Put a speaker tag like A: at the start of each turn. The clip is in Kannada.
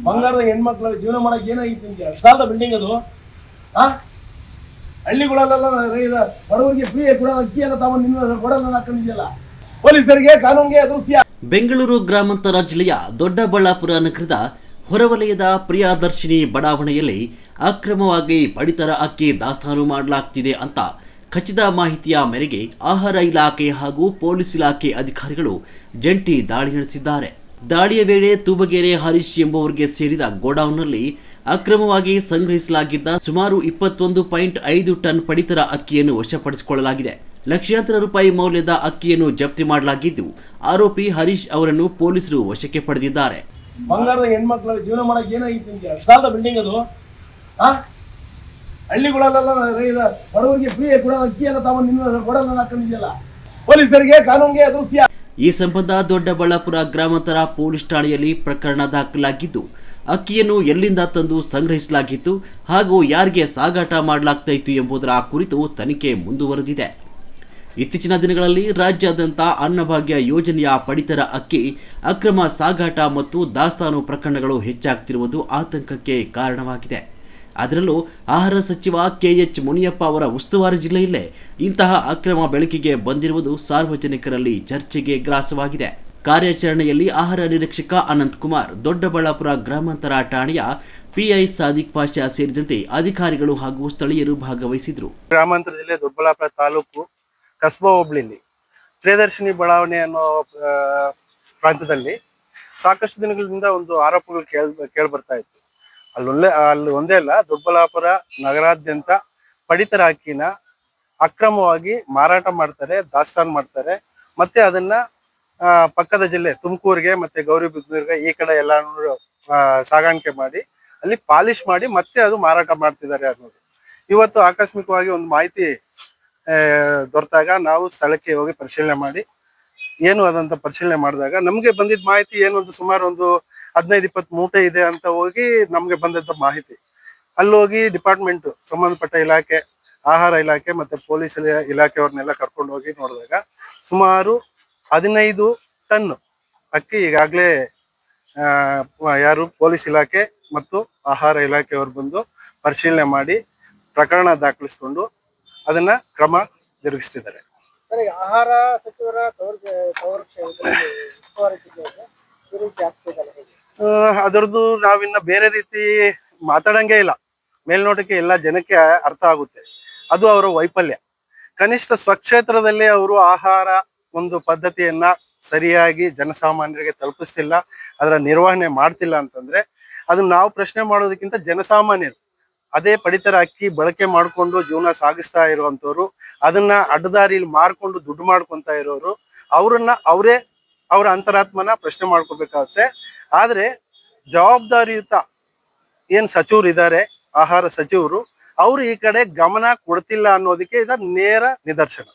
A: ಬಂಗಾರದ ಹೆಣ್ಮಕ್ಳ ಜೀವನ ಮಾಡಕ್ಕೆ ಏನಾಗಿತ್ತು ನಿಮಗೆ? ಸಾಲದ ಬಿಲ್ಡಿಂಗ್ ಅದು. ಹಳ್ಳಿಗಳಲ್ಲೆಲ್ಲ ಬಡವರಿಗೆ ಫ್ರೀ ಕೂಡ ಅಕ್ಕಿಯನ್ನು ತಾವು ನಿಮ್ಮ ಕೊಡೋದನ್ನ ಹಾಕೊಂಡಿದೆಯಲ್ಲ. ಪೊಲೀಸರಿಗೆ ಕಾನೂನಿಗೆ ದೋಸ್ತಿಯ.
B: ಬೆಂಗಳೂರು ಗ್ರಾಮಾಂತರ ಜಿಲ್ಲೆಯ ದೊಡ್ಡಬಳ್ಳಾಪುರ ನಗರದ ಹೊರವಲಯದ ಪ್ರಿಯದರ್ಶಿನಿ ಬಡಾವಣೆಯಲ್ಲಿ ಅಕ್ರಮವಾಗಿ ಪಡಿತರ ಅಕ್ಕಿ ದಾಸ್ತಾನು ಮಾಡಲಾಗ್ತಿದೆ ಅಂತ ಖಚಿತ ಮಾಹಿತಿಯ ಮೇರೆಗೆ ಆಹಾರ ಇಲಾಖೆ ಹಾಗೂ ಪೊಲೀಸ್ ಇಲಾಖೆ ಅಧಿಕಾರಿಗಳು ಜಂಟಿ ದಾಳಿ ನಡೆಸಿದ್ದಾರೆ. ದಾಳಿಯ ವೇಳೆ ತೂಬಗೆರೆ ಹರೀಶ್ ಎಂಬುವರಿಗೆ ಸೇರಿದ ಗೋಡೌನ್ನಲ್ಲಿ ಅಕ್ರಮವಾಗಿ ಸಂಗ್ರಹಿಸಲಾಗಿದ್ದ ಸುಮಾರು 21.5 ಟನ್ ಪಡಿತರ ಅಕ್ಕಿಯನ್ನು ವಶಪಡಿಸಿಕೊಳ್ಳಲಾಗಿದೆ. ಲಕ್ಷಾಂತರ ರೂಪಾಯಿ ಮೌಲ್ಯದ ಅಕ್ಕಿಯನ್ನು ಜಪ್ತಿ ಮಾಡಲಾಗಿದ್ದು, ಆರೋಪಿ ಹರೀಶ್ ಅವರನ್ನು ಪೊಲೀಸರು ವಶಕ್ಕೆ ಪಡೆದಿದ್ದಾರೆ.
A: ಬಂಗಾರದ ಹೆಣ್ಮಕ್ಳ ಜೀವನ ಮಾಡಕ್ಕೆ ಏನಾಗಿತ್ತು ನಿಮಗೆ? ಸಾಲದ ಬಿಲ್ಡಿಂಗ್ ಅದು. ಹಳ್ಳಿಗಳಲ್ಲೆಲ್ಲ ಬಡವರಿಗೆ ಫ್ರೀ ಕೂಡ ಅಕ್ಕಿಯನ್ನು ತಾವು ನಿಮ್ಮ ಕೊಡೋದನ್ನ ಹಾಕೊಂಡಿದೆಯಲ್ಲ. ಪೊಲೀಸರಿಗೆ ಕಾನೂನಿಗೆ ದೋಸ್ತಿಯ.
B: ಈ ಸಂಬಂಧ ದೊಡ್ಡಬಳ್ಳಾಪುರ ಗ್ರಾಮಾಂತರ ಪೊಲೀಸ್ ಠಾಣೆಯಲ್ಲಿ ಪ್ರಕರಣ ದಾಖಲಾಗಿದ್ದು, ಅಕ್ಕಿಯನ್ನು ಎಲ್ಲಿಂದ ತಂದು ಸಂಗ್ರಹಿಸಲಾಗಿತ್ತು ಹಾಗೂ ಯಾರಿಗೆ ಸಾಗಾಟ ಮಾಡಲಾಗ್ತಾ ಇತ್ತು ಎಂಬುದರ ಕುರಿತು ತನಿಖೆ ಮುಂದುವರೆದಿದೆ. ಇತ್ತೀಚಿನ ದಿನಗಳಲ್ಲಿ ರಾಜ್ಯಾದ್ಯಂತ ಅನ್ನಭಾಗ್ಯ ಯೋಜನೆಯ ಪಡಿತರ ಅಕ್ಕಿ ಅಕ್ರಮ ಸಾಗಾಟ ಮತ್ತು ದಾಸ್ತಾನು ಪ್ರಕರಣಗಳು ಹೆಚ್ಚಾಗ್ತಿರುವುದು ಆತಂಕಕ್ಕೆ ಕಾರಣವಾಗಿದೆ. ಅದರಲ್ಲೂ ಆಹಾರ ಸಚಿವ KH ಮುನಿಯಪ್ಪ ಅವರ ಉಸ್ತುವಾರಿ ಜಿಲ್ಲೆಯಲ್ಲೇ ಇಂತಹ ಅಕ್ರಮ ಬೆಳಕಿಗೆ ಬಂದಿರುವುದು ಸಾರ್ವಜನಿಕರಲ್ಲಿ ಚರ್ಚೆಗೆ ಗ್ರಾಸವಾಗಿದೆ. ಕಾರ್ಯಾಚರಣೆಯಲ್ಲಿ ಆಹಾರ ನಿರೀಕ್ಷಕ ಅನಂತಕುಮಾರ್, ದೊಡ್ಡಬಳ್ಳಾಪುರ ಗ್ರಾಮಾಂತರ ಠಾಣೆಯ PI ಸಾದಿಕ್ ಪಾಷಾ ಸೇರಿದಂತೆ ಅಧಿಕಾರಿಗಳು ಹಾಗೂ ಸ್ಥಳೀಯರು ಭಾಗವಹಿಸಿದರು.
C: ಗ್ರಾಮಾಂತರ ಜಿಲ್ಲೆ ದೊಡ್ಡಬಳ್ಳಾಪುರ ತಾಲೂಕು ಕಸ್ಬಾ ಹೋಬಳಿಯಲ್ಲಿ ಪ್ರಿಯದರ್ಶಿನಿ ಬಡಾವಣೆ ಅನ್ನೋ ಪ್ರಾಂತ್ಯದಲ್ಲಿ ಸಾಕಷ್ಟು ದಿನಗಳಿಂದ ಒಂದು ಆರೋಪಗಳು ಕೇಳ್ಬರ್ತಾ ಇತ್ತು. ಅಲ್ಲಿ ಒಂದೇ ಅಲ್ಲ, ದೊಡ್ಡಬಳ್ಳಾಪುರ ನಗರಾದ್ಯಂತ ಪಡಿತರ ಅಕ್ಕಿನ ಅಕ್ರಮವಾಗಿ ಮಾರಾಟ ಮಾಡ್ತಾರೆ, ದಾಸ್ತಾನು ಮಾಡ್ತಾರೆ. ಮತ್ತೆ ಅದನ್ನ ಪಕ್ಕದ ಜಿಲ್ಲೆ ತುಮಕೂರಿಗೆ ಮತ್ತೆ ಗೌರಿಬಿದನೂರಿಗೆ ಈ ಕಡೆ ಎಲ್ಲ ಸಾಗಾಣಿಕೆ ಮಾಡಿ ಅಲ್ಲಿ ಪಾಲಿಶ್ ಮಾಡಿ ಮತ್ತೆ ಅದು ಮಾರಾಟ ಮಾಡ್ತಿದ್ದಾರೆ ಅನ್ನೋದು ಇವತ್ತು ಆಕಸ್ಮಿಕವಾಗಿ ಒಂದು ಮಾಹಿತಿ ದೊರೆತಾಗ ನಾವು ಸ್ಥಳಕ್ಕೆ ಹೋಗಿ ಪರಿಶೀಲನೆ ಮಾಡಿ ಏನು ಅದಂತ ಪರಿಶೀಲನೆ ಮಾಡಿದಾಗ ನಮ್ಗೆ ಬಂದಿದ್ದ ಮಾಹಿತಿ ಏನು ಒಂದು ಸುಮಾರು ಒಂದು 15-20 ಮೂಟೆ ಇದೆ ಅಂತ ಹೋಗಿ ನಮ್ಗೆ ಬಂದಂತ ಮಾಹಿತಿ. ಅಲ್ಲಿ ಹೋಗಿ ಡಿಪಾರ್ಟ್ಮೆಂಟ್ ಸಂಬಂಧಪಟ್ಟ ಇಲಾಖೆ, ಆಹಾರ ಇಲಾಖೆ ಮತ್ತೆ ಪೊಲೀಸ್ ಇಲಾಖೆಯವ್ರನ್ನೆಲ್ಲ ಕರ್ಕೊಂಡು ಹೋಗಿ ನೋಡಿದಾಗ ಸುಮಾರು 15 ಟನ್ ಅಕ್ಕಿ ಈಗಾಗಲೇ ಯಾರು ಪೊಲೀಸ್ ಇಲಾಖೆ ಮತ್ತು ಆಹಾರ ಇಲಾಖೆಯವರು ಬಂದು ಪರಿಶೀಲನೆ ಮಾಡಿ ಪ್ರಕರಣ ದಾಖಲಿಸಿಕೊಂಡು ಅದನ್ನ ಕ್ರಮ ಜರುಗಿಸ್ತಿದ್ದಾರೆ.
D: ಆಹಾರ ಸಚಿವರ
C: ಅದರದ್ದು ನಾವಿನ್ನ ಬೇರೆ ರೀತಿ ಮಾತಾಡಂಗೆ ಇಲ್ಲ. ಮೇಲ್ನೋಟಕ್ಕೆ ಎಲ್ಲ ಜನಕ್ಕೆ ಅರ್ಥ ಆಗುತ್ತೆ, ಅದು ಅವರ ವೈಫಲ್ಯ. ಕನಿಷ್ಠ ಸ್ವಕ್ಷೇತ್ರದಲ್ಲಿ ಅವರು ಆಹಾರ ಒಂದು ಪದ್ಧತಿಯನ್ನ ಸರಿಯಾಗಿ ಜನಸಾಮಾನ್ಯರಿಗೆ ತಲುಪಿಸ್ತಿಲ್ಲ, ಅದರ ನಿರ್ವಹಣೆ ಮಾಡ್ತಿಲ್ಲ ಅಂತಂದ್ರೆ ಅದನ್ನ ನಾವು ಪ್ರಶ್ನೆ ಮಾಡೋದಕ್ಕಿಂತ ಜನಸಾಮಾನ್ಯರು ಅದೇ ಪಡಿತರ ಅಕ್ಕಿ ಬಳಕೆ ಮಾಡಿಕೊಂಡು ಜೀವನ ಸಾಗಿಸ್ತಾ ಇರುವಂತವ್ರು, ಅದನ್ನ ಅಡ್ಡದಾರಿಯಲ್ಲಿ ಮಾರ್ಕೊಂಡು ದುಡ್ಡು ಮಾಡ್ಕೊಂತ ಇರೋರು, ಅವರೇ ಅವರ ಅಂತರಾತ್ಮನ ಪ್ರಶ್ನೆ ಮಾಡ್ಕೋಬೇಕಾಗುತ್ತೆ. ಆದ್ರೆ ಜವಾಬ್ದಾರಿಯುತ ಏನ್ ಸಚಿವರು ಇದ್ದಾರೆ, ಆಹಾರ ಸಚಿವರು, ಅವರು ಈ ಕಡೆ ಗಮನ ಕೊಡ್ತಿಲ್ಲ ಅನ್ನೋದಕ್ಕೆ ಇದು ನೇರ ನಿದರ್ಶನ.